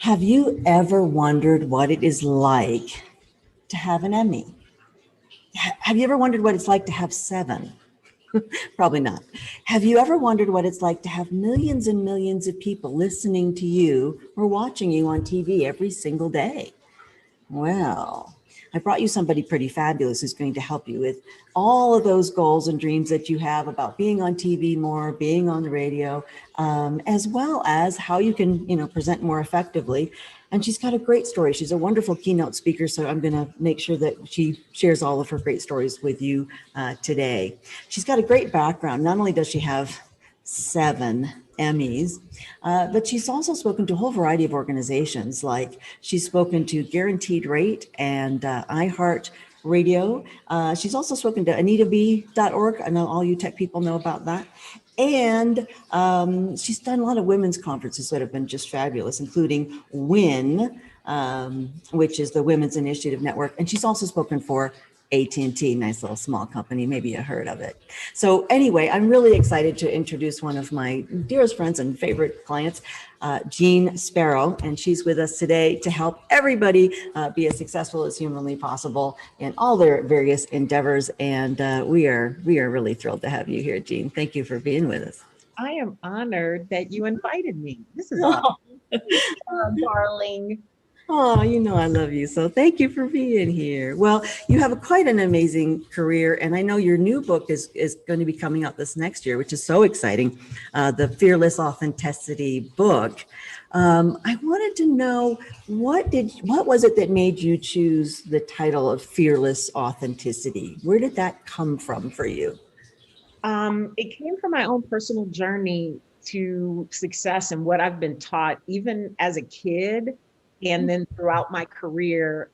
Have you ever wondered what it is like to have an Emmy? Have you ever wondered what it's like to have seven? Probably not. Have you ever wondered what it's like to have millions and millions of people listening to you or watching you on TV every single day? Well, I brought you somebody pretty fabulous who's going to help you with all of those goals and dreams that you have about being on TV more, being on the radio, as well as how you can, present more effectively. And she's got a great story. She's a wonderful keynote speaker, so I'm going to make sure that she shares all of her great stories with you today. She's got a great background. Not only does she have 7 Emmys, but she's also spoken to a whole variety of organizations. Like she's spoken to Guaranteed Rate and iHeart Radio. She's also spoken to AnitaB.org. I know all you tech people know about that. And she's done a lot of women's conferences that have been just fabulous, including WIN, which is the Women's Initiative Network. And she's also spoken for AT&T, nice little small company. Maybe you heard of it. So anyway, I'm really excited to introduce one of my dearest friends and favorite clients, Jeanne Sparrow, and she's with us today to help everybody be as successful as humanly possible in all their various endeavors. And we are really thrilled to have you here, Jeanne. Thank you for being with us. I am honored that you invited me. This is awesome. Darling. Oh, I love you. So thank you for being here. Well, you have quite an amazing career. And I know your new book is going to be coming out this next year, which is so exciting. The Fearless Authenticity book. I wanted to know, what was it that made you choose the title of Fearless Authenticity? Where did that come from for you? It came from my own personal journey to success and what I've been taught, even as a kid. And then throughout my career,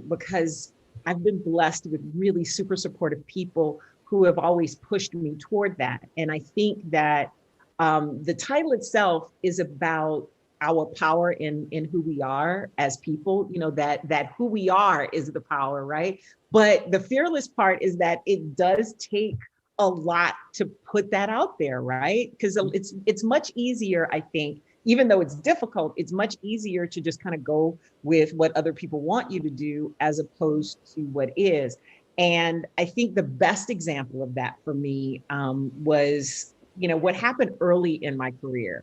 because I've been blessed with really super supportive people who have always pushed me toward that. And I think that the title itself is about our power in who we are as people, that who we are is the power, right? But the fearless part is that it does take a lot to put that out there, right? Because it's much easier, I think, even though it's difficult, it's much easier to just kind of go with what other people want you to do as opposed to what is. And I think the best example of that for me was, what happened early in my career.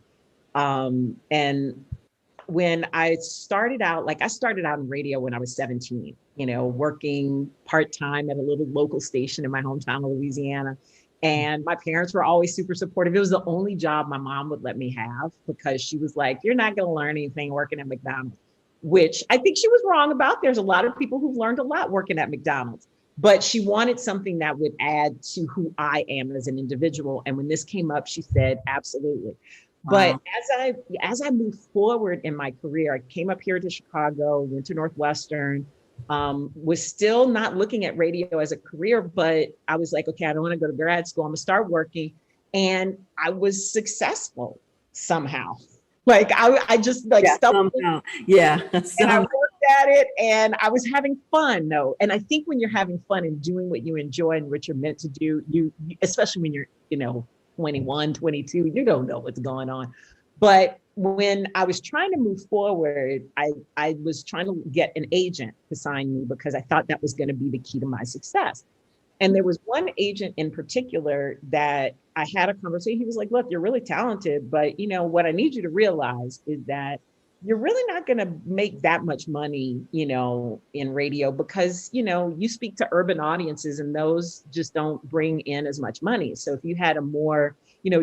And when I started out, I started out in radio when I was 17, working part-time at a little local station in my hometown of Louisiana. And my parents were always super supportive. It was the only job my mom would let me have because she was like, you're not going to learn anything working at McDonald's, which I think she was wrong about. There's a lot of people who've learned a lot working at McDonald's, but she wanted something that would add to who I am as an individual. And when this came up, she said, absolutely. Wow. But as I moved forward in my career, I came up here to Chicago, went to Northwestern, was still not looking at radio as a career, but I was like, okay, I don't want to go to grad school. I'm gonna start working. And I was successful somehow. I just stumbled. Somehow. Yeah. And I worked at it and I was having fun though. And I think when you're having fun and doing what you enjoy and what you're meant to do, you especially when you're, 21, 22, you don't know what's going on. But when I was trying to move forward, I was trying to get an agent to sign me because I thought that was going to be the key to my success. And there was one agent in particular that I had a conversation. He was like, look, you're really talented, but what I need you to realize is that you're really not going to make that much money, in radio because, you speak to urban audiences and those just don't bring in as much money. So if you had a more,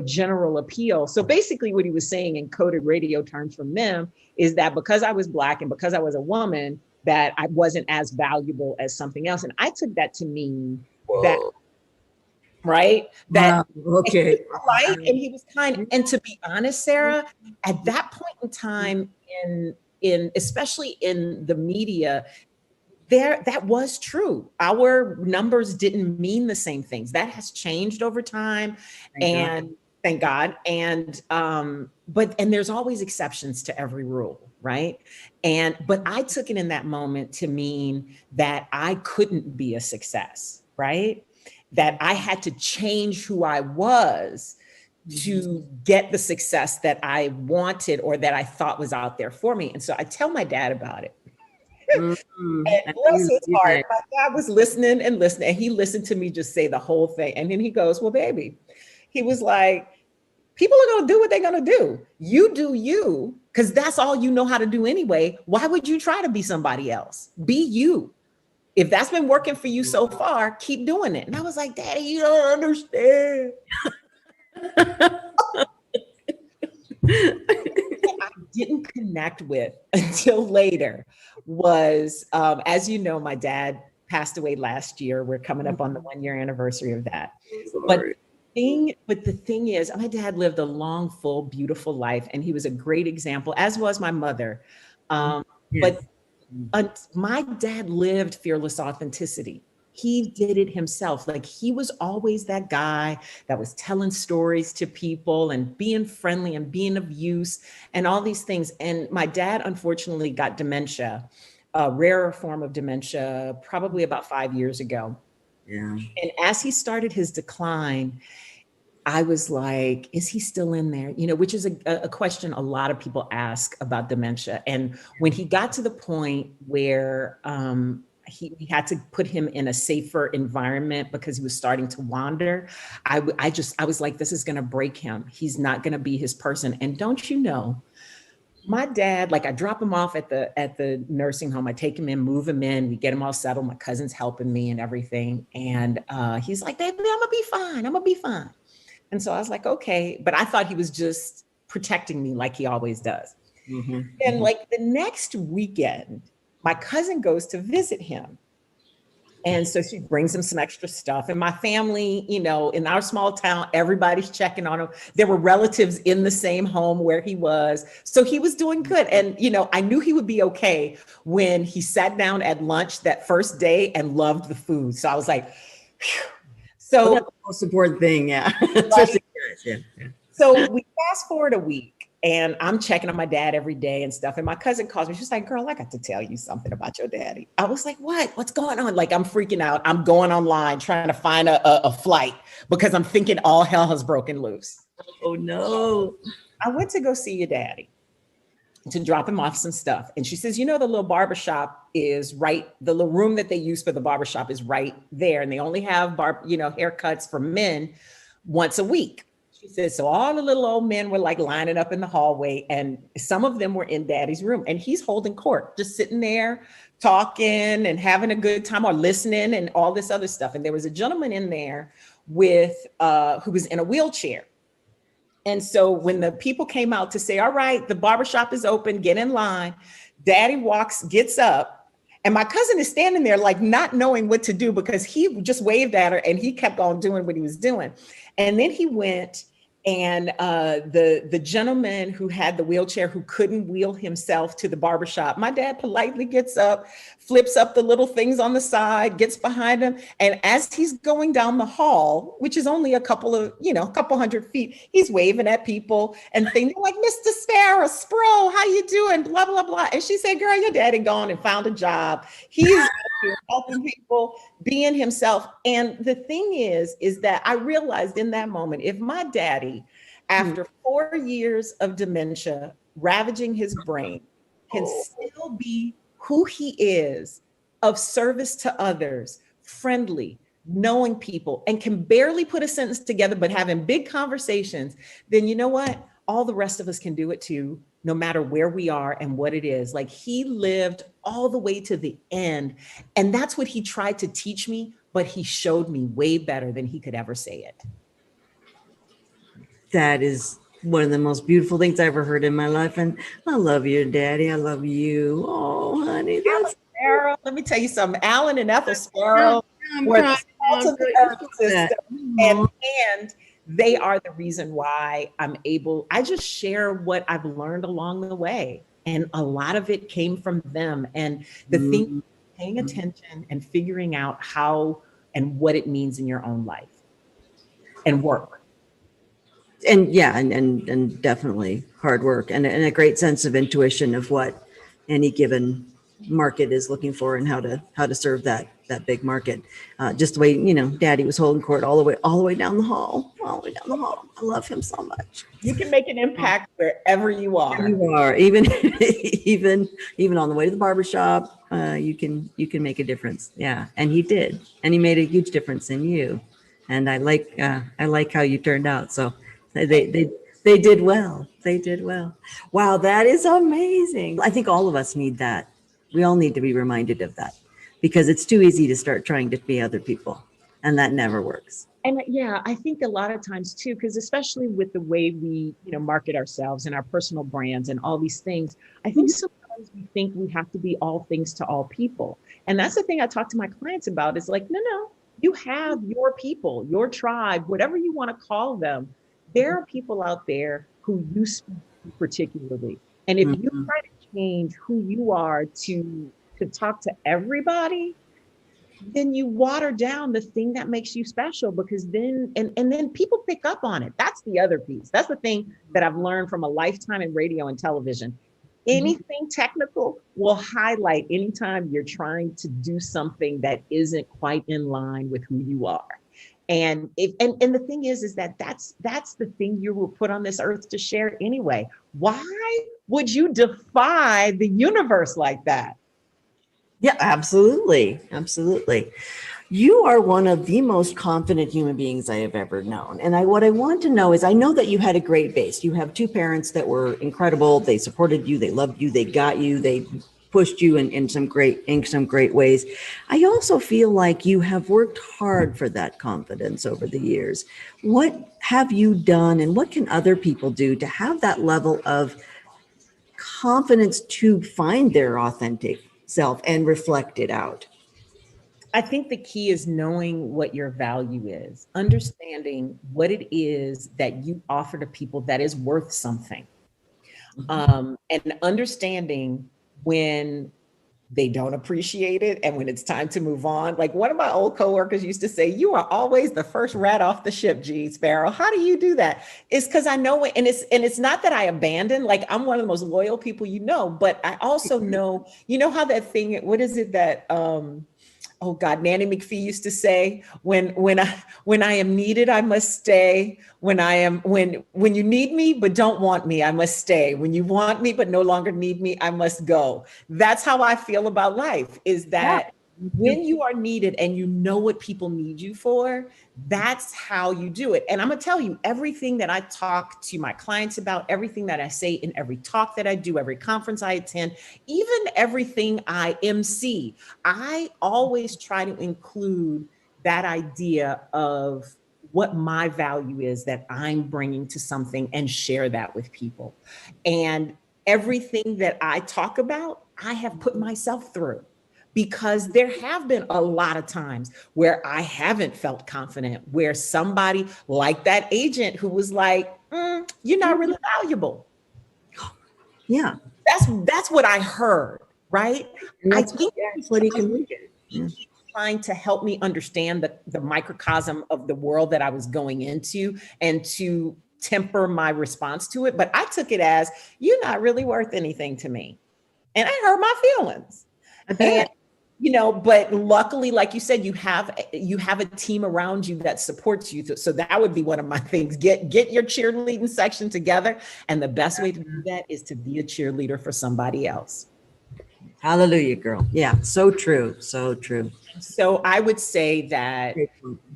general appeal. So basically what he was saying in coded radio terms from them is that because I was Black and because I was a woman, that I wasn't as valuable as something else. And I took that to mean that, right? That okay. Right. And he was kind. And to be honest, Sarah, at that point in time, in especially in the media, that was true. Our numbers didn't mean the same things. That has changed over time. Thank God. And there's always exceptions to every rule, right? But I took it in that moment to mean that I couldn't be a success, right? That I had to change who I was to get the success that I wanted or that I thought was out there for me. And so I tell my dad about it. And bless his heart, my dad was listening and listening, and he listened to me just say the whole thing. And then he goes, well, baby, he was like, people are going to do what they're going to do. You do you, because that's all you know how to do anyway. Why would you try to be somebody else? Be you. If that's been working for you so far, keep doing it. And I was like, Daddy, you don't understand. I didn't connect with until later was, as you know, my dad passed away last year. We're coming up on the 1-year anniversary of that. But the thing is, my dad lived a long, full, beautiful life, and he was a great example, as was my mother. But my dad lived fearless authenticity. He did it himself. Like, he was always that guy that was telling stories to people and being friendly and being of use and all these things. And my dad, unfortunately, got dementia, a rarer form of dementia, probably about 5 years ago. Yeah. And as he started his decline, I was like, is he still in there? You know, which is a question a lot of people ask about dementia. And when he got to the point where we had to put him in a safer environment because he was starting to wander, I was like, this is going to break him. He's not going to be his person. And don't you know, my dad, like, I drop him off at the nursing home. I take him in, move him in. We get him all settled. My cousin's helping me and everything. And he's like, baby, I'm gonna be fine. I'm gonna be fine. And so I was like, okay. But I thought he was just protecting me like he always does. Mm-hmm. And like the next weekend, my cousin goes to visit him. And so she brings him some extra stuff. And my family, you know, in our small town, everybody's checking on him. There were relatives in the same home where he was. So he was doing good. And, you know, I knew he would be okay when he sat down at lunch that first day and loved the food. So I was like, phew. So well, that's the most important thing. Yeah. Right? Yeah. So we fast forward a week. And I'm checking on my dad every day and stuff. And my cousin calls me. She's like, girl, I got to tell you something about your daddy. I was like, what? What's going on? Like, I'm freaking out. I'm going online trying to find a flight because I'm thinking all hell has broken loose. Oh, no. I went to go see your daddy to drop him off some stuff. And she says, you know, the little barbershop is right. The little room that they use for the barbershop is right there. And they only have haircuts for men once a week. She said, so all the little old men were like lining up in the hallway, and some of them were in daddy's room, and he's holding court, just sitting there talking and having a good time or listening and all this other stuff. And there was a gentleman in there with who was in a wheelchair. And so when the people came out to say, all right, the barbershop is open, get in line, daddy gets up, and my cousin is standing there like not knowing what to do because he just waved at her and he kept on doing what he was doing. And then he went, and the gentleman who had the wheelchair, who couldn't wheel himself to the barbershop, my dad politely gets up, flips up the little things on the side, gets behind him. And as he's going down the hall, which is only a couple hundred feet, he's waving at people and things like, Mr. Sparrow, how you doing? Blah, blah, blah. And she said, girl, your daddy gone and found a job. He's out here helping people, being himself. And the thing is that I realized in that moment, if my daddy, after 4 years of dementia ravaging his brain, can still be who he is, of service to others, friendly, knowing people, and can barely put a sentence together, but having big conversations, then you know what? All the rest of us can do it too, no matter where we are and what it is. Like, he lived all the way to the end. And that's what he tried to teach me, but he showed me way better than he could ever say it. That is one of the most beautiful things I ever heard in my life. And I love you, Daddy. I love you. Oh, honey. That's Sparrow. Let me tell you something. Alan and Ethel Sparrow were the salt of the earth system. And they are the reason why I just share what I've learned along the way. And a lot of it came from them. And the thing, paying attention and figuring out how and what it means in your own life and work. And yeah, and definitely hard work and a great sense of intuition of what any given market is looking for and how to serve that big market. Just the way, Daddy was holding court all the way down the hall, I love him so much. You can make an impact wherever you are. You are, even even on the way to the barbershop, you can make a difference. Yeah, and he did, and he made a huge difference in you. And I like how you turned out. So they did well. They did well. Wow, that is amazing. I think all of us need that. We all need to be reminded of that, because it's too easy to start trying to be other people, and that never works. And yeah, I think a lot of times too, because especially with the way we, market ourselves and our personal brands and all these things, I think sometimes we think we have to be all things to all people. And that's the thing I talk to my clients about, is like, no, you have your people, your tribe, whatever you want to call them. There are people out there who you speak to particularly. And if you try to change who you are to talk to everybody, then you water down the thing that makes you special, because then then people pick up on it. That's the other piece. That's the thing that I've learned from a lifetime in radio and television. Anything technical will highlight anytime you're trying to do something that isn't quite in line with who you are. And the thing is that that's the thing you were put on this earth to share anyway. Why would you defy the universe like that? Yeah, absolutely. Absolutely. You are one of the most confident human beings I have ever known. And what I want to know is, I know that you had a great base. You have two parents that were incredible. They supported you. They loved you. They got you. They pushed you in some great ways. I also feel like you have worked hard for that confidence over the years. What have you done, and what can other people do to have that level of confidence to find their authentic self and reflect it out? I think the key is knowing what your value is, understanding what it is that you offer to people that is worth something, and understanding when they don't appreciate it and when it's time to move on. Like one of my old coworkers used to say, "You are always the first rat off the ship, Jeanne Sparrow. How do you do that?" It's because I know it, and it's not that I abandon. Like, I'm one of the most loyal people, but I also know, how that thing, what is it that oh God, Nanny McPhee used to say, when I am needed, I must stay. When you need me but don't want me, I must stay. When you want me but no longer need me, I must go. That's how I feel about life, is that when you are needed and you know what people need you for, that's how you do it. And I'm gonna tell you, everything that I talk to my clients about, everything that I say in every talk that I do, every conference I attend, even everything I MC, I always try to include that idea of what my value is that I'm bringing to something, and share that with people. And everything that I talk about, I have put myself through, because there have been a lot of times where I haven't felt confident, where somebody like that agent who was like, "You're not really valuable." Yeah. That's what I heard, right? I think that's what he can read. trying to help me understand the microcosm of the world that I was going into, and to temper my response to it. But I took it as, "You're not really worth anything to me." And I hurt my feelings. And but luckily, like you said, you have a team around you that supports you. So that would be one of my things. Get your cheerleading section together. And the best way to do that is to be a cheerleader for somebody else. Hallelujah, girl. Yeah, so true. So true. So I would say that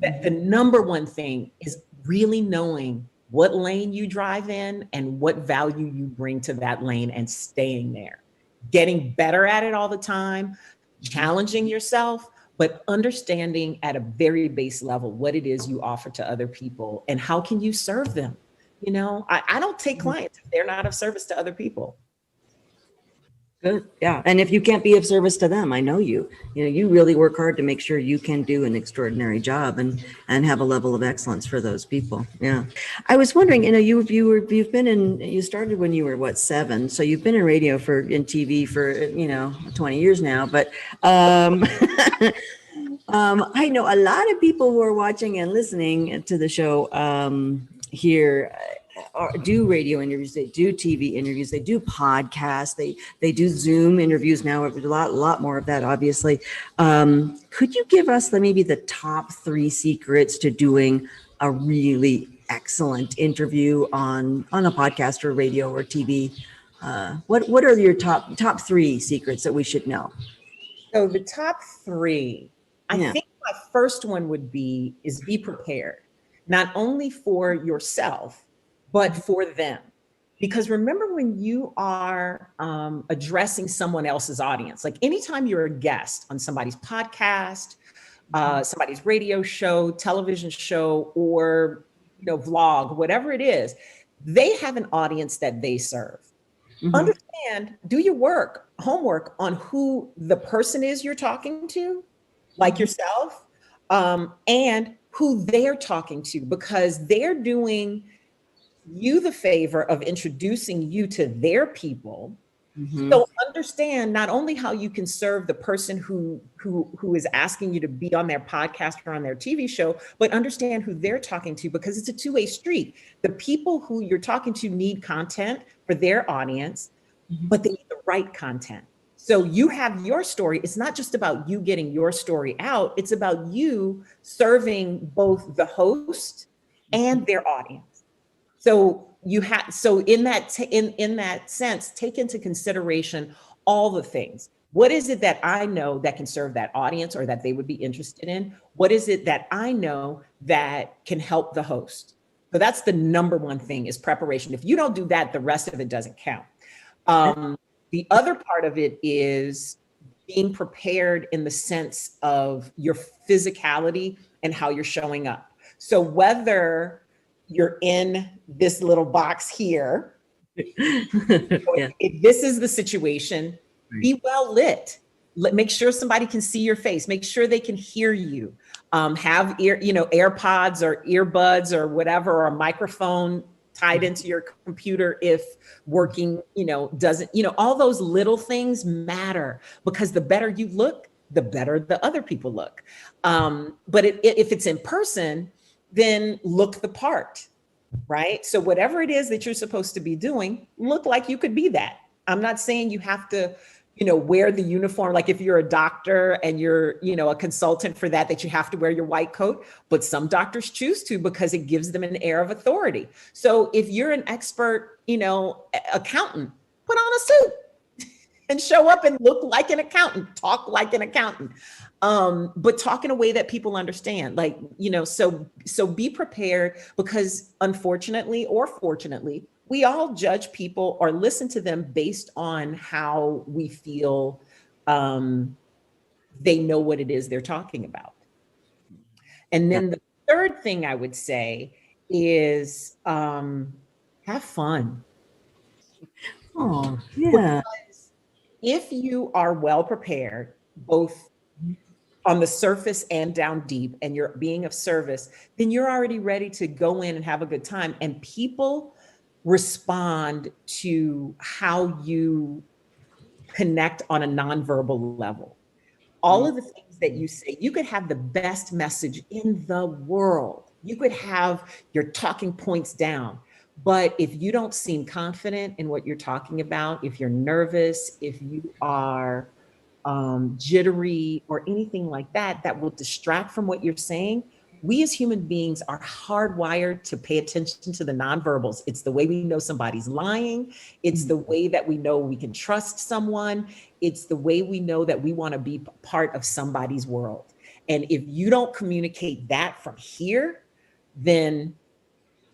the number one thing is really knowing what lane you drive in and what value you bring to that lane, and staying there, getting better at it all the time, challenging yourself, but understanding at a very base level what it is you offer to other people and how can you serve them. I don't take clients if they're not of service to other people. Good. Yeah. And if you can't be of service to them, I know you really work hard to make sure you can do an extraordinary job and have a level of excellence for those people. Yeah. I was wondering, you've been you started when you were 7. So you've been in radio in TV for, 20 years now, but, I know a lot of people who are watching and listening to the show, here do radio interviews, they do TV interviews, they do podcasts, they do Zoom interviews now. A lot more of that, obviously. Could you give us maybe the top 3 secrets to doing a really excellent interview on a podcast or radio or TV? What are your top 3 secrets that we should know? So the top 3, I Yeah. think my first one is be prepared, not only for yourself, but for them. Because remember, when you are addressing someone else's audience, like anytime you're a guest on somebody's podcast, somebody's radio show, television show, or vlog, whatever it is, they have an audience that they serve. Mhm. Understand, do your homework on who the person is you're talking to, like yourself, and who they're talking to, because they're doing you the favor of introducing you to their people. Mhm. So understand not only how you can serve the person who is asking you to be on their podcast or on their TV show, but understand who they're talking to, because it's a two-way street. The people who you're talking to need content for their audience, but they need the right content. So you have your story. It's not just about you getting your story out. It's about you serving both the host and their audience. So in that sense, take into consideration all the things. What is it that I know that can serve that audience or that they would be interested in? What is it that I know that can help the host? So that's the number one thing, is preparation. If you don't do that, the rest of it doesn't count. The other part of it is being prepared in the sense of your physicality and how you're showing up. So whether you're in this little box here, if this is the situation, be well lit. Make sure somebody can see your face. Make sure they can hear you. Have AirPods or earbuds or whatever, or a microphone tied into your computer if working, doesn't, all those little things matter, because the better you look, the better the other people look. But if it's in person, then look the part, right? So whatever it is that you're supposed to be doing, look like you could be that. I'm not saying you have to, wear the uniform. Like if you're a doctor and you're, a consultant for that you have to wear your white coat, but some doctors choose to because it gives them an air of authority. So if you're an expert, accountant, put on a suit and show up and look like an accountant, talk like an accountant, but talk in a way that people understand. So be prepared, because unfortunately or fortunately, we all judge people or listen to them based on how we feel they know what it is they're talking about. And then the third thing I would say is have fun. Oh, yeah. Because if you are well prepared, both on the surface and down deep, and you're being of service, then you're already ready to go in and have a good time. And people respond to how you connect on a nonverbal level. All of the things that you say, you could have the best message in the world. You could have your talking points down. But if you don't seem confident in what you're talking about, if you're nervous, if you are jittery or anything like that, that will distract from what you're saying. We as human beings are hardwired to pay attention to the nonverbals. It's the way we know somebody's lying. It's the way that we know we can trust someone. It's the way we know that we want to be part of somebody's world. And if you don't communicate that from here, then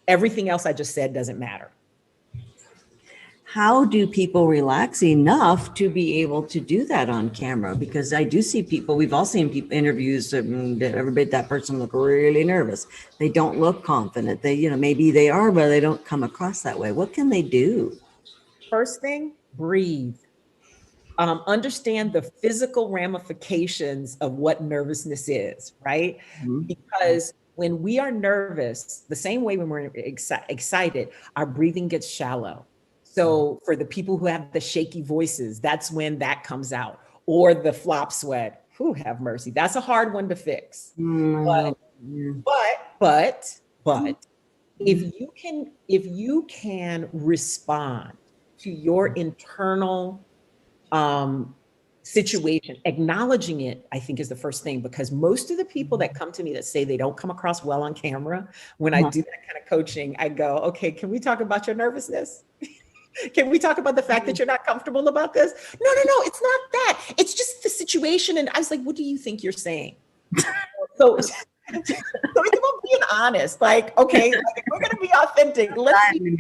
everything else I just said doesn't matter. How do people relax enough to be able to do that on camera? Because I do see people, we've all seen people interviews that everybody, that person look really nervous. They don't look confident. They, maybe they are, but they don't come across that way. What can they do? First thing, breathe. Understand the physical ramifications of what nervousness is, right? Mm-hmm. Because when we are nervous, the same way when we're excited, our breathing gets shallow. So for the people who have the shaky voices, that's when that comes out. Or the flop sweat. Whew, have mercy. That's a hard one to fix. But if you can respond to your internal situation, acknowledging it, I think is the first thing, because most of the people that come to me that say they don't come across well on camera, when I do that kind of coaching, I go, okay, can we talk about your nervousness? Can we talk about the fact that you're not comfortable about this? No, it's not that. It's just the situation. And I was like, what do you think you're saying? So it's about being honest. Like, okay, like, if we're going to be authentic, let's be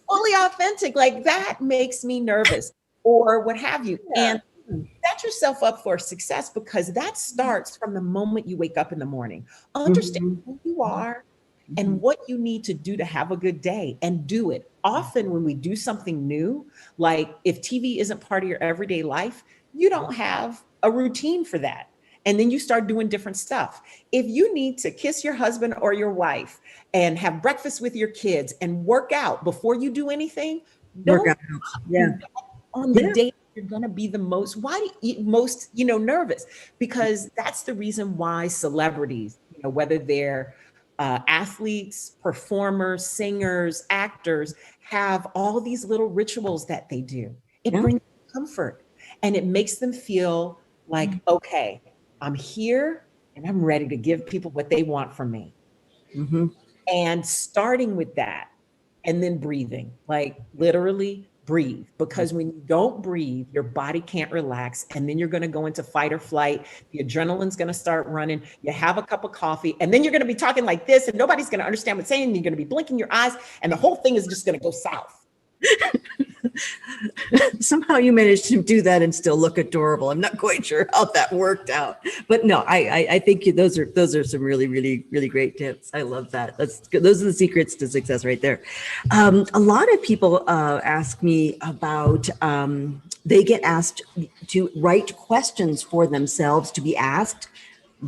fully authentic. Like, that makes me nervous, or what have you. And set yourself up for success, because that starts from the moment you wake up in the morning. Understand who you are and what you need to do to have a good day, and do it. Often when we do something new, like if TV isn't part of your everyday life, you don't have a routine for that. And then you start doing different stuff. If you need to kiss your husband or your wife and have breakfast with your kids and work out before you do anything, on the day you're going to be the most, nervous, because that's the reason why celebrities, whether they're athletes, performers, singers, actors, have all these little rituals that they do. It brings comfort, and it makes them feel like, okay, I'm here and I'm ready to give people what they want from me. And starting with that, and then breathing, like literally breathe, because when you don't breathe, your body can't relax, and then you're going to go into fight or flight. The adrenaline's going to start running. You have a cup of coffee, and then you're going to be talking like this, and nobody's going to understand what's saying. You're going to be blinking your eyes, and the whole thing is just going to go south. Somehow you managed to do that and still look adorable. I'm not quite sure how that worked out, but no, I think those are some really, really, really great tips. I love that. Those are the secrets to success right there. A lot of people ask me about, they get asked to write questions for themselves to be asked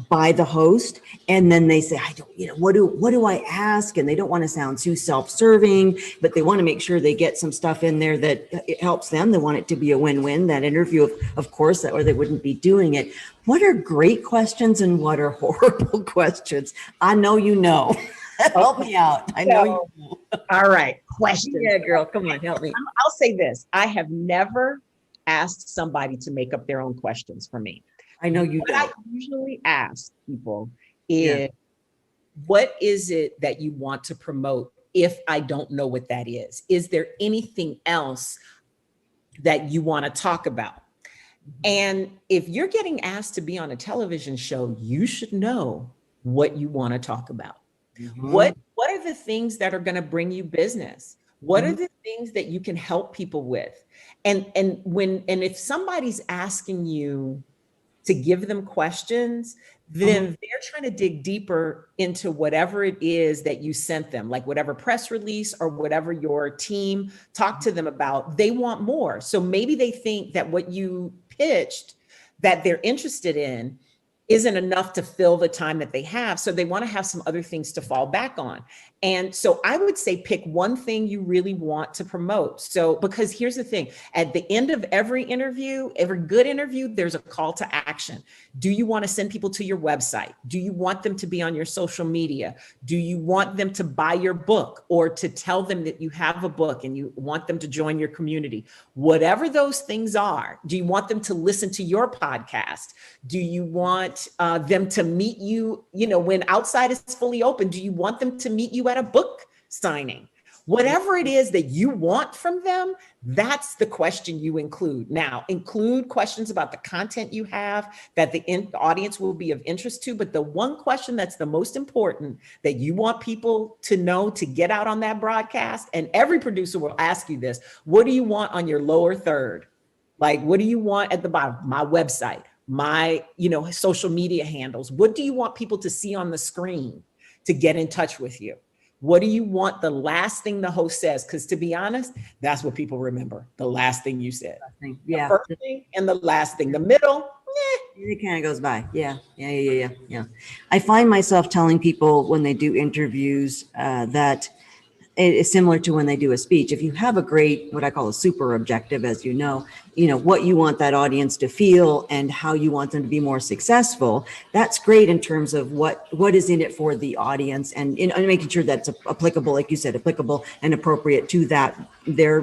by the host, and then they say, I don't, what do I ask? And they don't want to sound too self-serving, but they want to make sure they get some stuff in there that it helps them. They want it to be a win-win, that interview, of course, or they wouldn't be doing it. What are great questions and what are horrible questions? I know you know. Help me out. I know you know. All right, questions. Yeah, girl, come on, help me. I'll say this. I have never asked somebody to make up their own questions for me. I know you do. What I usually ask people is, what is it that you want to promote if I don't know what that is? Is there anything else that you want to talk about? And if you're getting asked to be on a television show, you should know what you want to talk about. What are the things that are going to bring you business? What are the things that you can help people with? And if somebody's asking you to give them questions, then they're trying to dig deeper into whatever it is that you sent them, like whatever press release or whatever your team talked to them about. They want more. So maybe they think that what you pitched that they're interested in isn't enough to fill the time that they have. So they want to have some other things to fall back on. And so I would say pick one thing you really want to promote. So, because here's the thing, at the end of every interview, every good interview, there's a call to action. Do you want to send people to your website? Do you want them to be on your social media? Do you want them to buy your book, or to tell them that you have a book and you want them to join your community? Whatever those things are, do you want them to listen to your podcast? Do you want them to meet you, when outside is fully open? Do you want them to meet you at a book signing? Whatever it is that you want from them, that's the question you include. Now, include questions about the content you have that the audience will be of interest to. But the one question that's the most important that you want people to know to get out on that broadcast, and every producer will ask you this: what do you want on your lower third? Like, what do you want at the bottom? My website, my, social media handles. What do you want people to see on the screen to get in touch with you? What do you want the last thing the host says? Because to be honest, that's what people remember. The last thing you said. Yeah. The first thing and the last thing. The middle, it kind of goes by. Yeah. I find myself telling people when they do interviews that it is similar to when they do a speech. If you have a great, what I call a super objective, as you know, what you want that audience to feel and how you want them to be more successful. That's great in terms of what is in it for the audience, and making sure that's applicable, like you said, applicable and appropriate to that their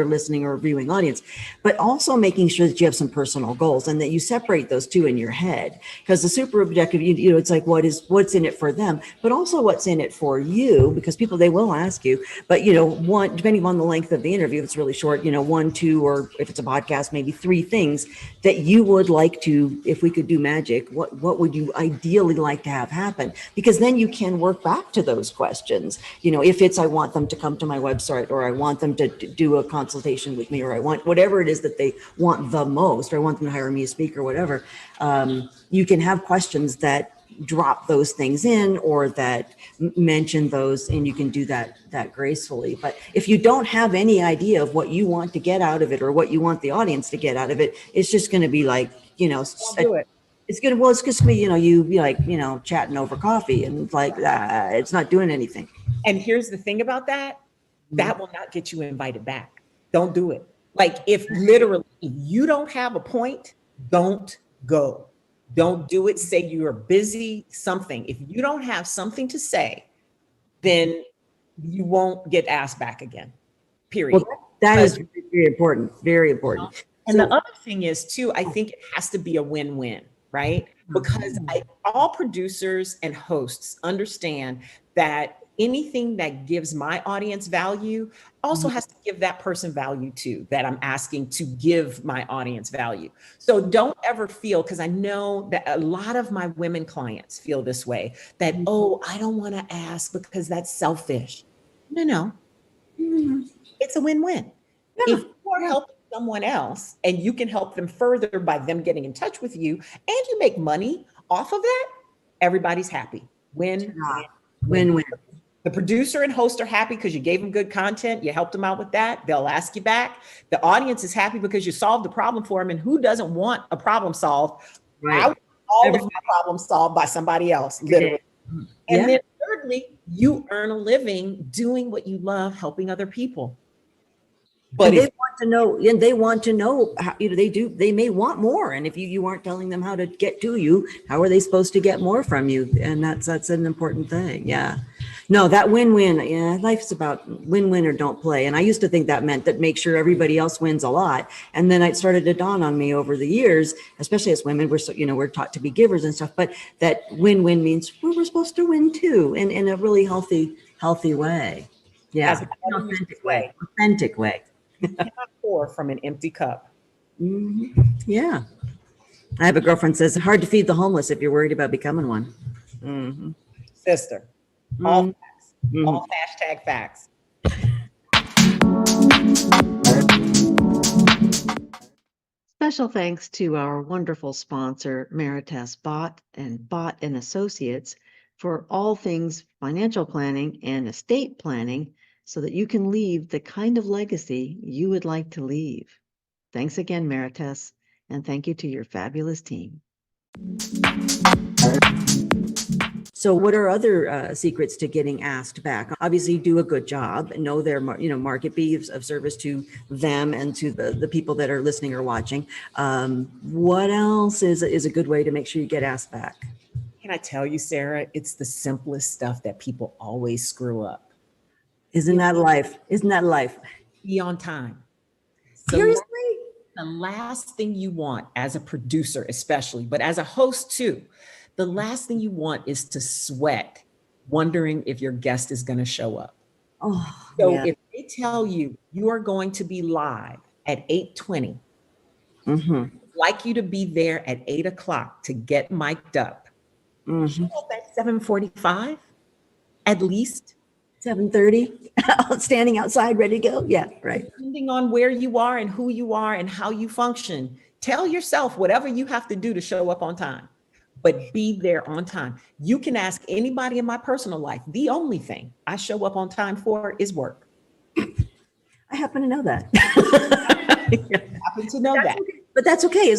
listening or viewing audience, but also making sure that you have some personal goals and that you separate those two in your head. Because the super objective, it's like what's in it for them, but also what's in it for you, because they will ask you. But one, depending on the length of the interview, if it's really short, 1, 2, or if it's a podcast, maybe 3 things that you would like to, if we could do magic, what would you ideally like to have happen? Because then you can work back to those questions. If it's, I want them to come to my website, or I want them to do a consultation with me, or I want whatever it is that they want the most, or I want them to hire me as speaker, whatever. You can have questions that drop those things in, or that mention those, and you can do that gracefully. But if you don't have any idea of what you want to get out of it, or what you want the audience to get out of it, it's just going to be like, Don't do it. it's just gonna be, you be like, chatting over coffee, and it's like, it's not doing anything. And here's the thing about that will not get you invited back. Don't do it. Like, if you don't have a point, don't go. Don't do it. Say you're busy, something. If you don't have something to say, then you won't get asked back again, period. Well, that is very important, very important. And the other thing is too, I think it has to be a win-win, right? Because all producers and hosts understand that anything that gives my audience value also has to give that person value too, that I'm asking to give my audience value. So don't ever feel, because I know that a lot of my women clients feel this way, that, I don't want to ask because that's selfish. No. It's a win-win. Yeah. If you are helping someone else and you can help them further by them getting in touch with you, and you make money off of that, everybody's happy. Win. The producer and host are happy because you gave them good content. You helped them out with that. They'll ask you back. The audience is happy because you solved the problem for them. And who doesn't want a problem solved? Right. I want all of my problems solved by somebody else, literally. And then thirdly, you earn a living doing what you love, helping other people. But they want to know how, they may want more. And if you aren't telling them how to get to you, how are they supposed to get more from you? And that's an important thing. Yeah. No, that win-win. Yeah. Life's about win-win or don't play. And I used to think that meant that make sure everybody else wins a lot. And then it started to dawn on me over the years, especially as women, we're taught to be givers and stuff, but that win-win means we're supposed to win too, and in a really healthy way. Yeah. Authentic way. You cannot pour from an empty cup. Mm-hmm. Yeah. I have a girlfriend says, hard to feed the homeless if you're worried about becoming one. Mm-hmm. Sister, all facts, all #facts. Special thanks to our wonderful sponsor, Meritas Bott and Bott and Associates, for all things financial planning and estate planning, so that you can leave the kind of legacy you would like to leave. Thanks again, Meritas, and thank you to your fabulous team. So what are other secrets to getting asked back? Obviously, do a good job and know their market, be of service to them and to the people that are listening or watching. What else is a good way to make sure you get asked back? Can I tell you, Sarah, it's the simplest stuff that people always screw up. Isn't that life? Be on time. Seriously? The last thing you want as a producer, especially, but as a host too, the last thing you want is to sweat wondering if your guest is going to show up. If they tell you are going to be live at 8:20, like you to be there at 8 o'clock to get mic'd up, show up at 7:45 at least. 7:30, standing outside, ready to go. Yeah, right. Depending on where you are and who you are and how you function, tell yourself whatever you have to do to show up on time, but be there on time. You can ask anybody in my personal life. The only thing I show up on time for is work. I happen to know that. that. Okay. But that's okay. It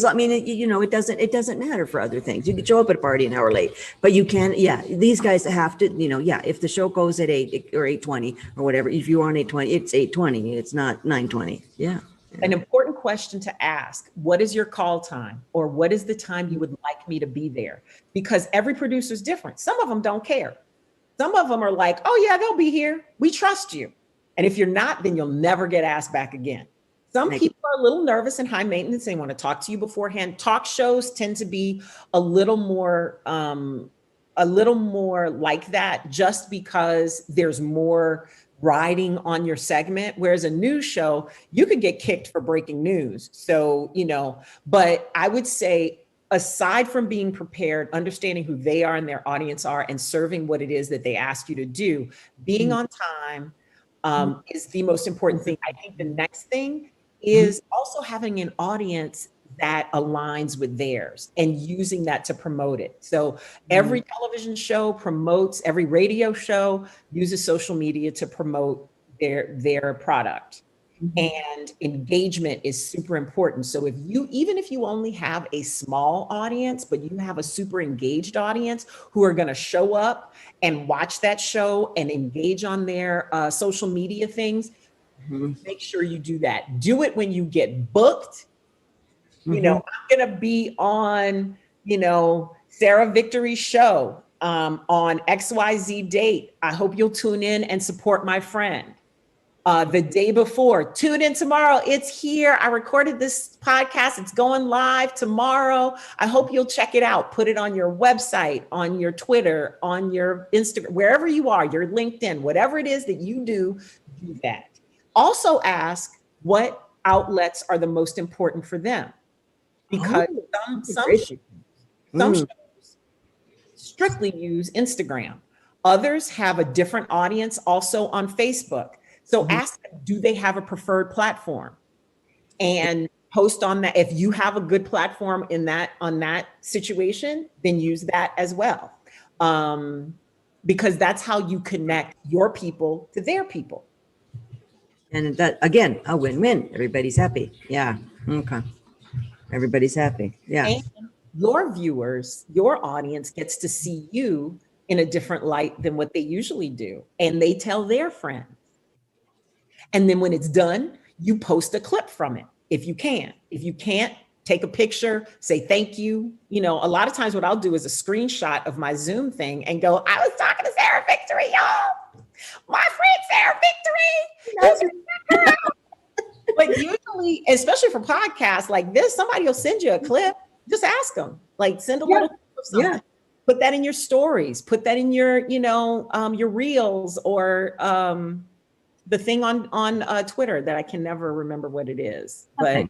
doesn't matter for other things. You can show up at a party an hour late, but you can, these guys have to, if the show goes at 8 or 8:20 or whatever, if you're on 8:20, it's 8:20. It's not 9:20. Yeah. An important question to ask: what is your call time, or what is the time you would like me to be there? Because every producer is different. Some of them don't care. Some of them are like, oh yeah, they'll be here. We trust you. And if you're not, then you'll never get asked back again. Some people are a little nervous and high maintenance. They want to talk to you beforehand. Talk shows tend to be a little more like that, just because there's more riding on your segment. Whereas a news show, you could get kicked for breaking news. So, but I would say, aside from being prepared, understanding who they are and their audience are, and serving what it is that they ask you to do, being on time is the most important thing. I think the next thing is also having an audience that aligns with theirs and using that to promote it. So every television show promotes, every radio show uses social media to promote their product. And engagement is super important. So even if you only have a small audience, but you have a super engaged audience who are going to show up and watch that show and engage on their social media things, make sure you do that. Do it when you get booked. I'm going to be on, Sarah Victory's show on XYZ date. I hope you'll tune in and support my friend. The day before, tune in tomorrow. It's here. I recorded this podcast. It's going live tomorrow. I hope you'll check it out. Put it on your website, on your Twitter, on your Instagram, wherever you are, your LinkedIn, whatever it is that you do that. Also ask what outlets are the most important for them. Because some shows strictly use Instagram. Others have a different audience also on Facebook. So ask them, do they have a preferred platform? And post on that. If you have a good platform on that situation, then use that as well. Because that's how you connect your people to their people. And that, again, a win-win. Everybody's happy. Yeah. Okay. Everybody's happy. Yeah. And your viewers, your audience gets to see you in a different light than what they usually do. And they tell their friends. And then when it's done, you post a clip from it if you can. If you can't, take a picture, say thank you. A lot of times what I'll do is a screenshot of my Zoom thing and go, I was talking to Sarah Victory, y'all. My friend Sarah Victory. But usually, especially for podcasts like this, somebody will send you a clip. Just ask them, send a little clip of something. Yeah. Put that in your stories. Put that in your, your reels, or the thing on Twitter that I can never remember what it is, but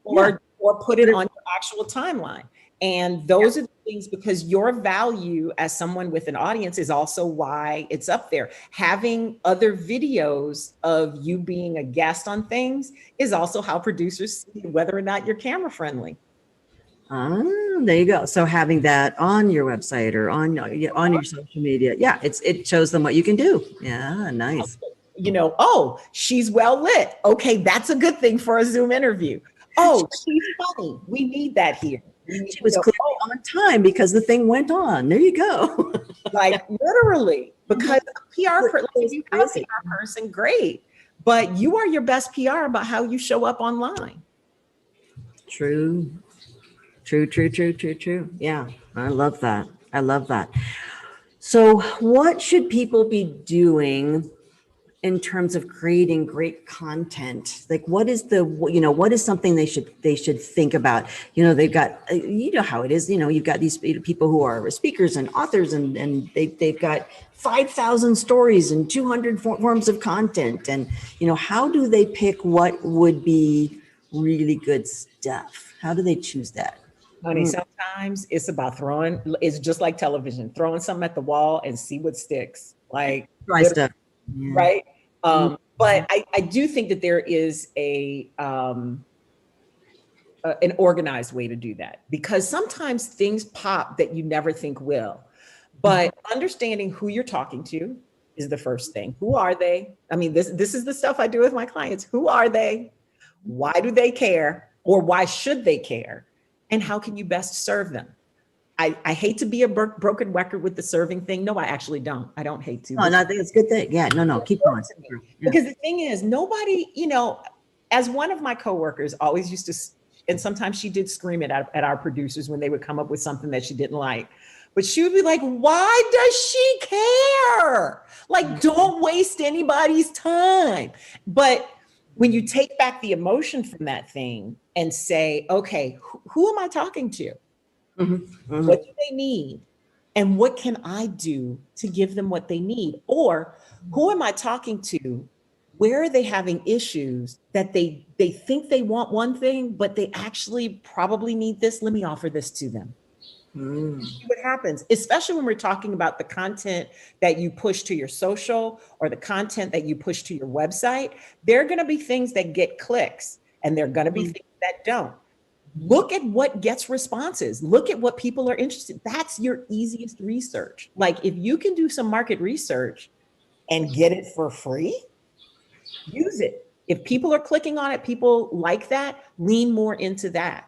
or put it on your actual timeline. And those are the things, because your value as someone with an audience is also why it's up there. Having other videos of you being a guest on things is also how producers see whether or not you're camera friendly. There you go. So having that on your website or on your social media, it shows them what you can do. Yeah, nice. Oh, she's well lit. Okay, that's a good thing for a Zoom interview. Oh, she's funny. We need that here. She was clearly on time because the thing went on. There you go. Literally, because you have a PR person, great. But you are your best PR about how you show up online. True. Yeah, I love that. So what should people be doing in terms of creating great content? What is what is something they should think about? They've got, how it is, you've got these people who are speakers and authors, and they've got 5,000 stories and 200 forms of content. And, how do they pick what would be really good stuff? How do they choose that? Honey, sometimes it's about it's just like television, throwing something at the wall and see what sticks. Try stuff. Yeah. Right. But I do think that there is an organized way to do that, because sometimes things pop that you never think will. But understanding who you're talking to is the first thing. Who are they? I mean, this is the stuff I do with my clients. Who are they? Why do they care? Or why should they care? And how can you best serve them? I hate to be a broken record with the serving thing. No, I actually don't. I don't hate to. No, I think it's a good thing. Yeah, no, keep going. Because the thing is, nobody, as one of my coworkers always used to, and sometimes she did scream at our producers when they would come up with something that she didn't like. But she would be like, why does she care? Like, don't waste anybody's time. But when you take back the emotion from that thing and say, okay, who am I talking to? What do they need? And what can I do to give them what they need? Or who am I talking to? Where are they having issues that they think they want one thing, but they actually probably need this? Let me offer this to them. See what happens, especially when we're talking about the content that you push to your social or the content that you push to your website. There are going to be things that get clicks and there are going to be things that don't. Look at what gets responses. Look at what people are interested in. That's your easiest research. Like if you can do some market research and get it for free, use it. If people are clicking on it, people like that, lean more into that.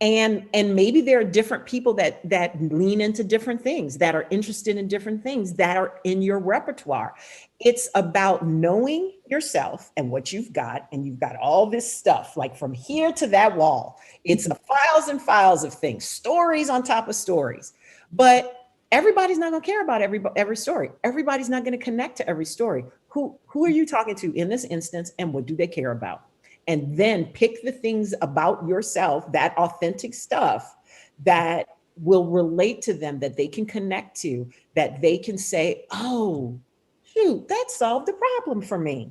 And maybe there are different people that lean into different things, that are interested in different things that are in your repertoire. It's about knowing yourself and what you've got, and you've got all this stuff like from here to that wall. It's files and files of things, stories on top of stories. But everybody's not going to care about every story. Everybody's not going to connect to every story. Who are you talking to in this instance, and what do they care about? And then pick the things about yourself, that authentic stuff that will relate to them, that they can connect to, that they can say, oh, shoot, that solved the problem for me.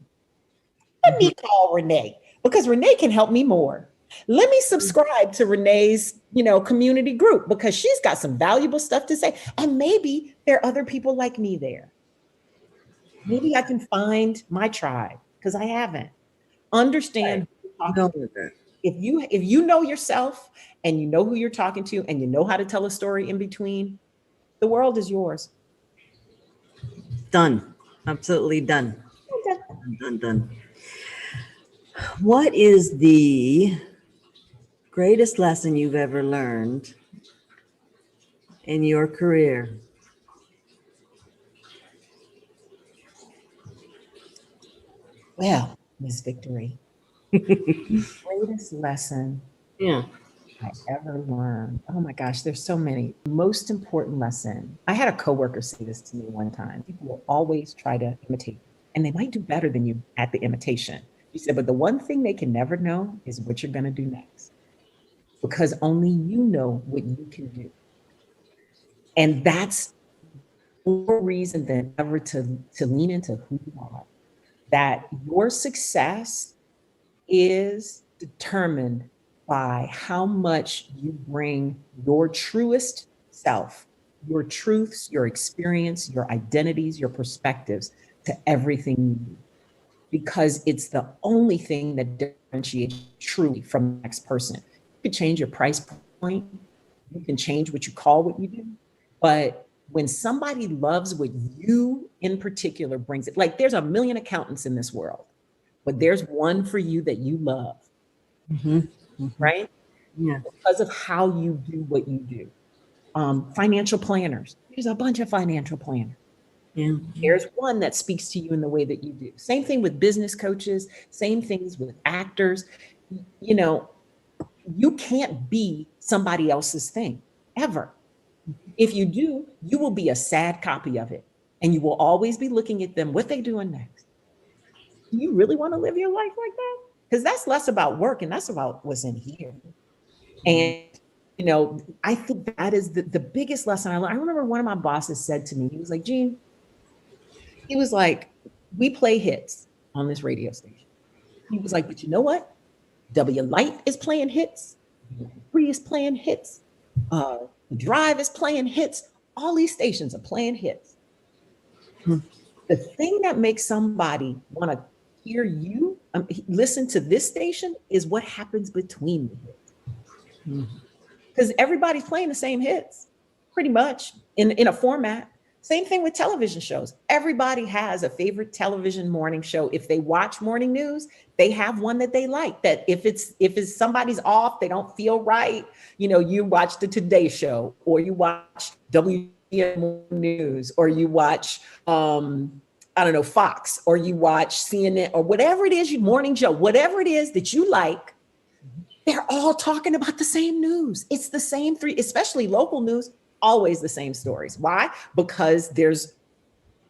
Let me call Renee because Renee can help me more. Let me subscribe to Renee's, community group because she's got some valuable stuff to say. And maybe there are other people like me there. Maybe I can find my tribe because I haven't. Understand if you know yourself and you know who you're talking to and you know how to tell a story in between, the world is yours. Done. Absolutely done. Okay. Done. What is the greatest lesson you've ever learned in your career? Well, Miss Victory, greatest lesson I ever learned. Oh my gosh, there's so many. Most important lesson. I had a coworker say this to me one time. People will always try to imitate, and they might do better than you at the imitation. She said, but the one thing they can never know is what you're going to do next, because only you know what you can do. And that's more reason than ever to lean into who you are. That your success is determined by how much you bring your truest self, your truths, your experience, your identities, your perspectives to everything you do. Because it's the only thing that differentiates you truly from the next person. You can change your price point, you can change what you call what you do, but when somebody loves what you in particular brings it, like there's a million accountants in this world, but there's one for you that you love, right? Yeah. Because of how you do what you do. Financial planners, there's a bunch of financial planners. Yeah. There's one that speaks to you in the way that you do. Same thing with business coaches, same things with actors. You can't be somebody else's thing ever. If you do, you will be a sad copy of it. And you will always be looking at them, what they doing next. Do you really want to live your life like that? Because that's less about work and that's about what's in here. And, I think that is the biggest lesson I learned. I remember one of my bosses said to me, he was like, Jeanne, he was like, we play hits on this radio station. He was like, but you know what? W Light is playing hits. Free is playing hits. The Drive is playing hits. All these stations are playing hits. The thing that makes somebody want to hear you, listen to this station is what happens between the hits. Because everybody's playing the same hits, pretty much in a format. Same thing with television shows. Everybody has a favorite television morning show. If they watch morning news, they have one that they like. That if it's somebody's off, they don't feel right. You watch the Today Show, or you watch WGN News, or you watch I don't know, Fox, or you watch CNN, or whatever it is, you Morning Joe, whatever it is that you like, they're all talking about the same news. It's the same three, especially local news, always the same stories. Why? Because there's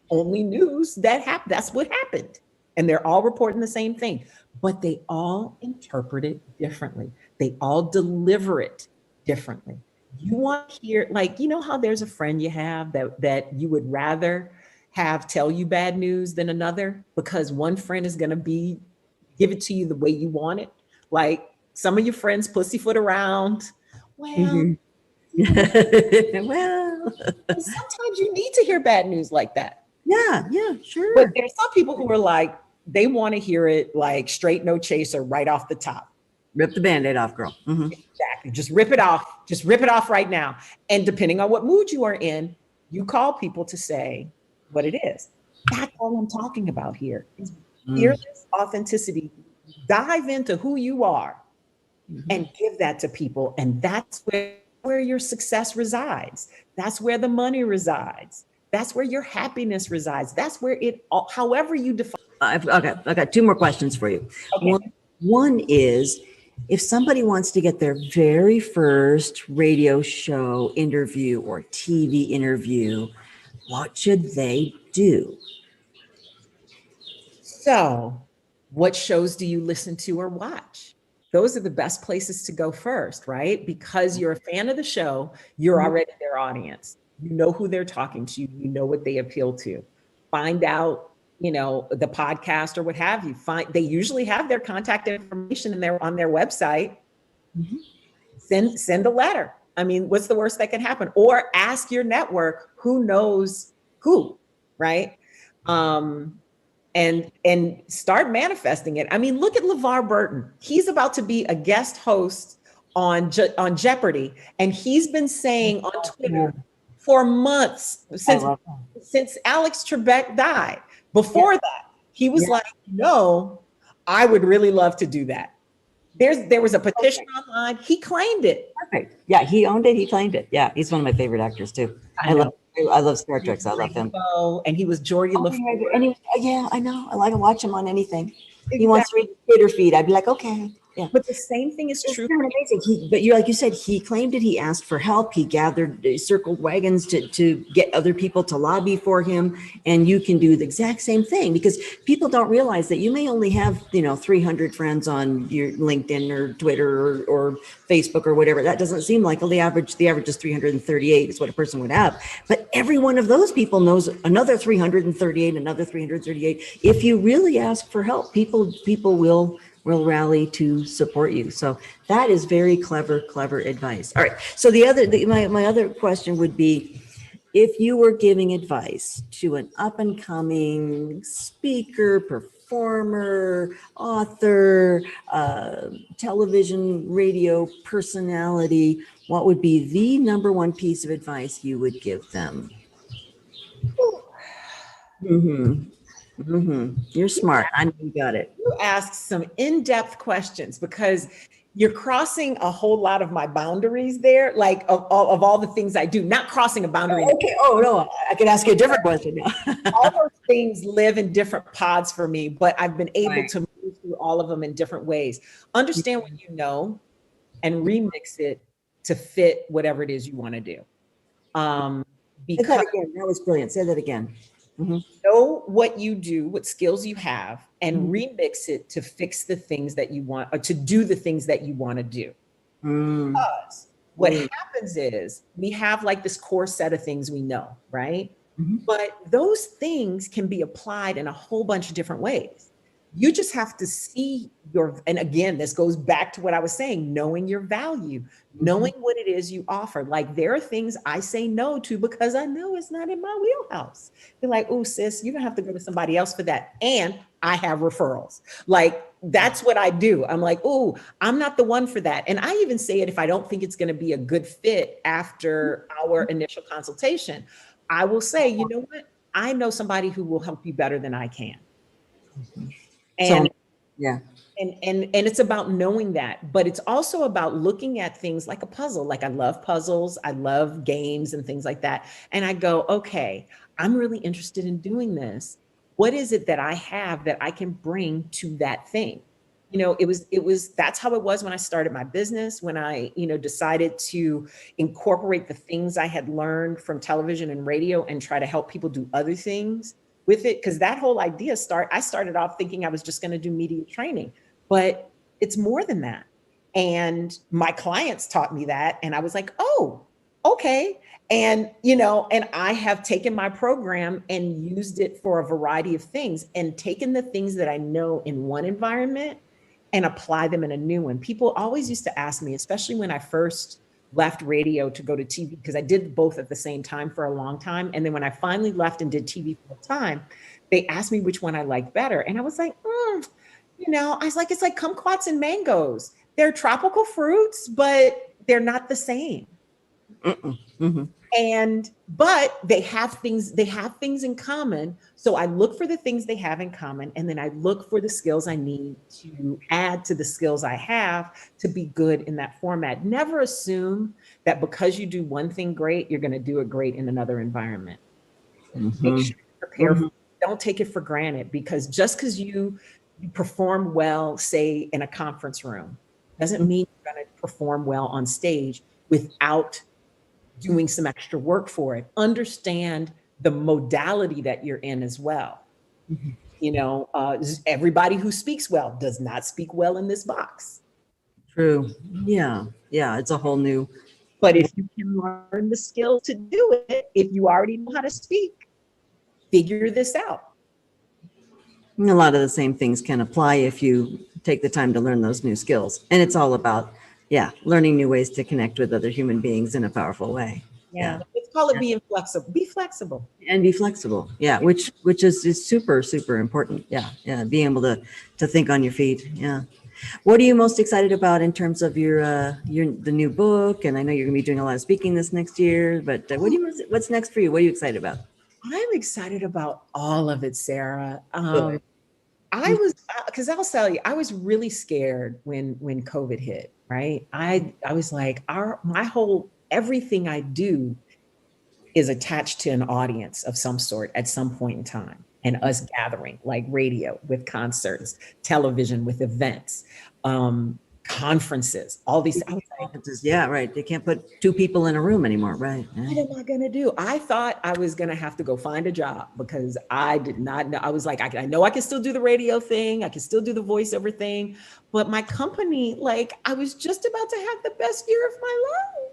only news that happened. That's what happened. And they're all reporting the same thing, but they all interpret it differently. They all deliver it differently. You want to hear, like, you know how there's a friend you have that you would rather have tell you bad news than another, because one friend is going to give it to you the way you want it. Like, some of your friends pussyfoot around. Well, Mhm. Well, sometimes you need to hear bad news like that. yeah, But sure. there's some people who are like, they want to hear it like straight, no chaser, right off the top. Rip the Band-Aid off, girl. Mhm. Exactly. Just rip it off. Just rip it off right now. And depending on what mood you are in, you call people to say what it is. That's all I'm talking about here. Is fearless authenticity. Dive into who you are and give that to people. And that's where your success resides. That's where the money resides. That's where your happiness resides. That's where however you define. I've got two more questions for you. Okay. One is, if somebody wants to get their very first radio show interview or TV interview, what should they do? So, what shows do you listen to or watch? Those are the best places to go first, right? Because you're a fan of the show, you're already their audience. You know who they're talking to, you know what they appeal to. Find out, the podcast or what have you. They usually have their contact information on their website. Send a letter. I mean, what's the worst that can happen? Or ask your network who knows who, right? And start manifesting it. I mean, look at LeVar Burton. He's about to be a guest host on Jeopardy, and he's been saying on Twitter for months since Alex Trebek died. Before that, he was like, "No, I would really love to do that." There was a petition online. He claimed it. Perfect. Yeah, he owned it. He claimed it. Yeah, he's one of my favorite actors too. I love Star Trek, so I love him. And he was Geordie LaForge. And yeah, I know. I like to watch him on anything. He wants to read the Twitter feed. I'd be like, okay. Yeah. But the same thing is true. Amazing. But like you said, he claimed it. He asked for help. He circled wagons to get other people to lobby for him. And you can do the exact same thing, because people don't realize that you may only have, 300 friends on your LinkedIn or Twitter or Facebook or whatever. That doesn't seem like the average is 338 is what a person would have. But every one of those people knows another 338, another 338. If you really ask for help, people will rally to support you. So that is very clever advice. All right. So my other question would be, if you were giving advice to an up and coming speaker, performer, author, television, radio personality, what would be the number one piece of advice you would give them? You're smart. I know you got it. You ask some in-depth questions, because you're crossing a whole lot of my boundaries there, like of all the things I do, not crossing a boundary. Okay. Oh, no, I could ask you a different question now. All those things live in different pods for me, but I've been able to move through all of them in different ways. Understand what you know and remix it to fit whatever it is you want to do. Say that again. That was brilliant. Say that again. Know what you do, what skills you have, and remix it to fix the things that you want, or to do the things that you want to do. Because what happens is we have like this core set of things we know, right? But those things can be applied in a whole bunch of different ways. You just have to see and again, this goes back to what I was saying, knowing your value, knowing what it is you offer. Like, there are things I say no to because I know it's not in my wheelhouse. They're like, oh, sis, you're gonna have to go to somebody else for that. And I have referrals. Like, that's what I do. I'm like, oh, I'm not the one for that. And I even say it if I don't think it's gonna be a good fit after our initial consultation. I will say, you know what? I know somebody who will help you better than I can. And and it's about knowing that, but it's also about looking at things like a puzzle. Like, I love puzzles, I love games and things like that. And I go, okay, I'm really interested in doing this. what is it that I have that I can bring to that thing? That's how it was when I started my business, when I, decided to incorporate the things I had learned from television and radio and try to help people do other things with it. Cause that whole idea I started off thinking I was just going to do media training, but it's more than that. And my clients taught me that. And I was like, oh, okay. And I have taken my program and used it for a variety of things and taken the things that I know in one environment and apply them in a new one. People always used to ask me, especially when I first left radio to go to TV, because I did both at the same time for a long time. And then when I finally left and did TV full time, they asked me which one I liked better. And I was like, it's like kumquats and mangoes. They're tropical fruits, but they're not the same. Mm-hmm. But they have things in common. So I look for the things they have in common. And then I look for the skills I need to add to the skills I have to be good in that format. Never assume that because you do one thing great, you're going to do it great in another environment. Mm-hmm. Make sure you prepare. Mm-hmm. Don't take it for granted, because just because you perform well, say in a conference room, doesn't mean you're going to perform well on stage without doing some extra work for it. Understand the modality that you're in as well. Mm-hmm. Everybody who speaks well does not speak well in this box. True. Yeah. It's a whole new. But if you can learn the skill to do it, if you already know how to speak, figure this out. And a lot of the same things can apply if you take the time to learn those new skills. And it's all about learning new ways to connect with other human beings in a powerful way. Yeah. Let's call it being flexible. Be flexible. And be flexible. Yeah. Which is super, super important. Yeah. Being able to think on your feet. Yeah. What are you most excited about in terms of the new book? And I know you're going to be doing a lot of speaking this next year, but what's next for you? What are you excited about? I'm excited about all of it, Sarah. Because I'll tell you, I was really scared when COVID hit, right? I was like, everything I do is attached to an audience of some sort at some point in time, and us gathering, like radio with concerts, television with events, conferences, all these things. Yeah, right. They can't put two people in a room anymore, right? What am I going to do? I thought I was going to have to go find a job, because I did not know. I was like, I know I can still do the radio thing. I can still do the voiceover thing. But my company, I was just about to have the best year of my life.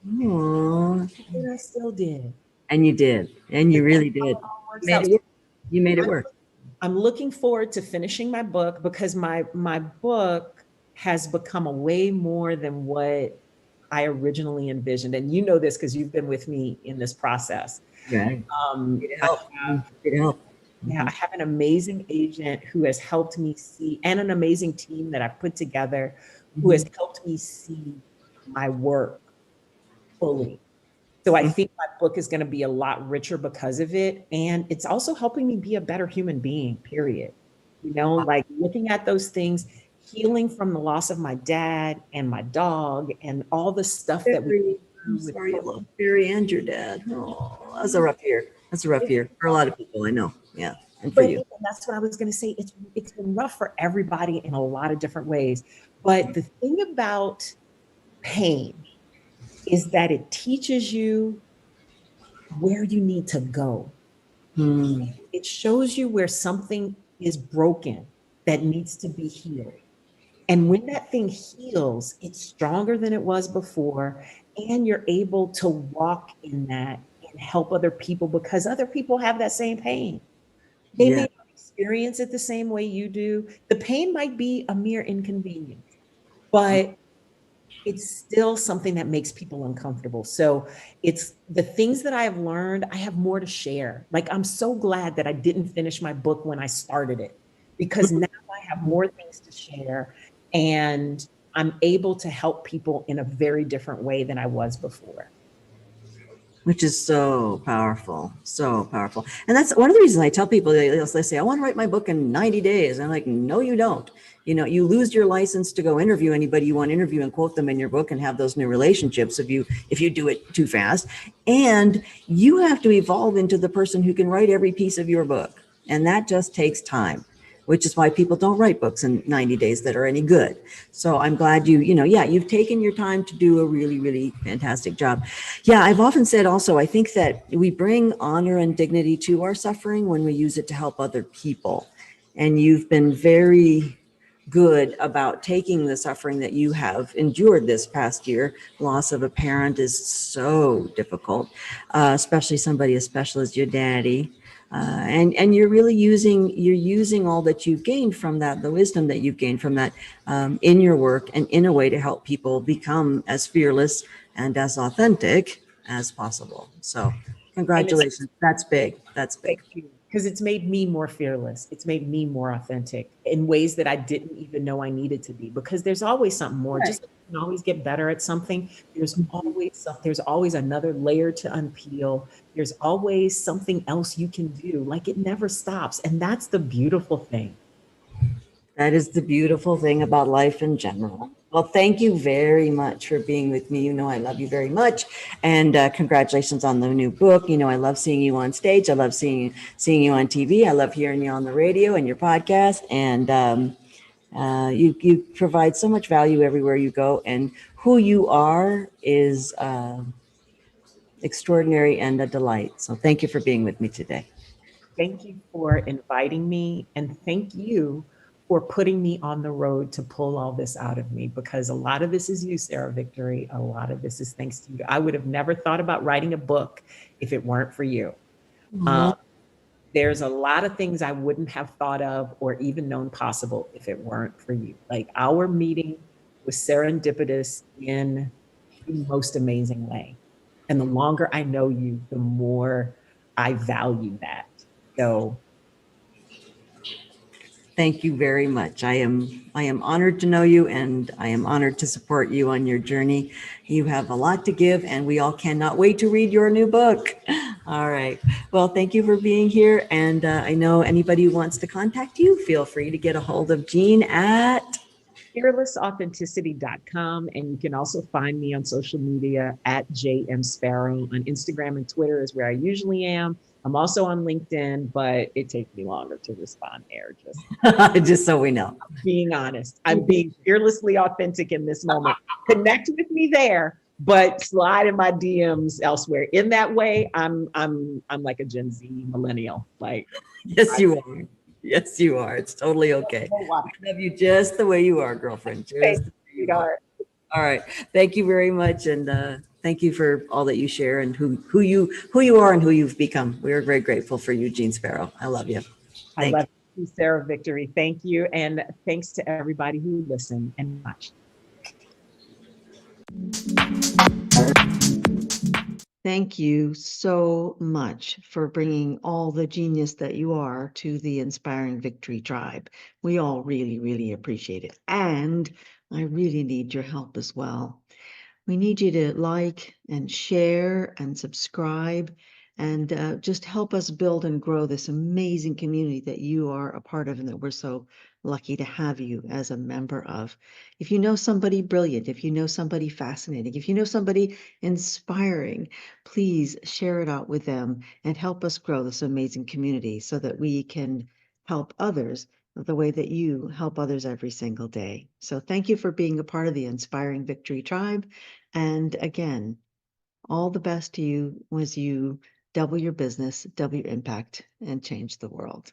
Aww. And I still did. And you did. And you really did. You made it work. I'm looking forward to finishing my book, because my book has become a way more than what I originally envisioned. And you know this because you've been with me in this process. Yeah. It helped. Yeah, I have an amazing agent who has helped me see, and an amazing team that I've put together who has helped me see my work fully. So I think my book is going to be a lot richer because of it. And it's also helping me be a better human being, period. Looking at those things, healing from the loss of my dad and my dog and all the stuff that we. I'm sorry you lost Barry and your dad. Oh, that's a rough year. That's a rough year for a lot of people, I know. Yeah. And for you. That's what I was going to say. It's been rough for everybody in a lot of different ways. But the thing about pain is that it teaches you where you need to go. It shows you where something is broken that needs to be healed. And when that thing heals, it's stronger than it was before. And you're able to walk in that and help other people, because other people have that same pain. They may not experience it the same way you do. The pain might be a mere inconvenience, but it's still something that makes people uncomfortable. So it's the things that I have learned. I have more to share. I'm so glad that I didn't finish my book when I started it, because now I have more things to share, and I'm able to help people in a very different way than I was before. Which is so powerful, so powerful. And that's one of the reasons I tell people, they say, I want to write my book in 90 days. And I'm like, no, you don't. You lose your license to go interview anybody you want to interview and quote them in your book and have those new relationships if you do it too fast. And you have to evolve into the person who can write every piece of your book. And that just takes time, which is why people don't write books in 90 days that are any good. So I'm glad you've taken your time to do a really, really fantastic job. Yeah, I've often said also, I think that we bring honor and dignity to our suffering when we use it to help other people. And you've been very good about taking the suffering that you have endured this past year. Loss of a parent is so difficult, especially somebody as special as your daddy. And you're really using all that you've gained from that, the wisdom that you've gained from that, in your work and in a way to help people become as fearless and as authentic as possible. So congratulations. That's big. That's big. Thank you. Because it's made me more fearless. It's made me more authentic in ways that I didn't even know I needed to be. Because there's always something more. Right. Just like you can always get better at something. There's always another layer to unpeel. There's always something else you can do. Like it never stops, and that's the beautiful thing. That is the beautiful thing about life in general. Well, thank you very much for being with me. You know, I love you very much. And congratulations on the new book. You know, I love seeing you on stage. I love seeing you on TV. I love hearing you on the radio and your podcast. And you provide so much value everywhere you go. And who you are is extraordinary and a delight. So thank you for being with me today. Thank you for inviting me, and thank you for putting me on the road to pull all this out of me, because a lot of this is you, Sarah Victory. A lot of this is thanks to you. I would have never thought about writing a book if it weren't for you. There's a lot of things I wouldn't have thought of or even known possible if it weren't for you. Like our meeting was serendipitous in the most amazing way. And the longer I know you, the more I value that. So thank you very much. I am honored to know you, and I am honored to support you on your journey. You have a lot to give, and we all cannot wait to read your new book. All right. Well, thank you for being here. And I know anybody who wants to contact you, feel free to get a hold of Jeanne at fearlessauthenticity.com. And you can also find me on social media at JM Sparrow. On Instagram and Twitter is where I usually am. I'm also on LinkedIn, but it takes me longer to respond there. Just so we know. Being honest, I'm being fearlessly authentic in this moment. Connect with me there, but slide in my DMs elsewhere. In that way, I'm like a Gen Z millennial. Like, yes, you are. Yes, you are. It's totally okay. I love you just the way you are, girlfriend. Just the way you are. All right. Thank you very much. And thank you for all that you share and who you are and who you've become. We are very grateful for you, Jeanne Sparrow. I love you. I love you, Sarah Victory. Thank you. And thanks to everybody who listened and watched. Thank you so much for bringing all the genius that you are to the Inspiring Victory Tribe. We all really, really appreciate it. And I really need your help as well. We need you to like and share and subscribe and just help us build and grow this amazing community that you are a part of and that we're so lucky to have you as a member of. If you know somebody brilliant, if you know somebody fascinating, if you know somebody inspiring, please share it out with them and help us grow this amazing community so that we can help others the way that you help others every single day. So thank you for being a part of the Inspiring Victory Tribe. And again, all the best to you as you double your business, double your impact, and change the world.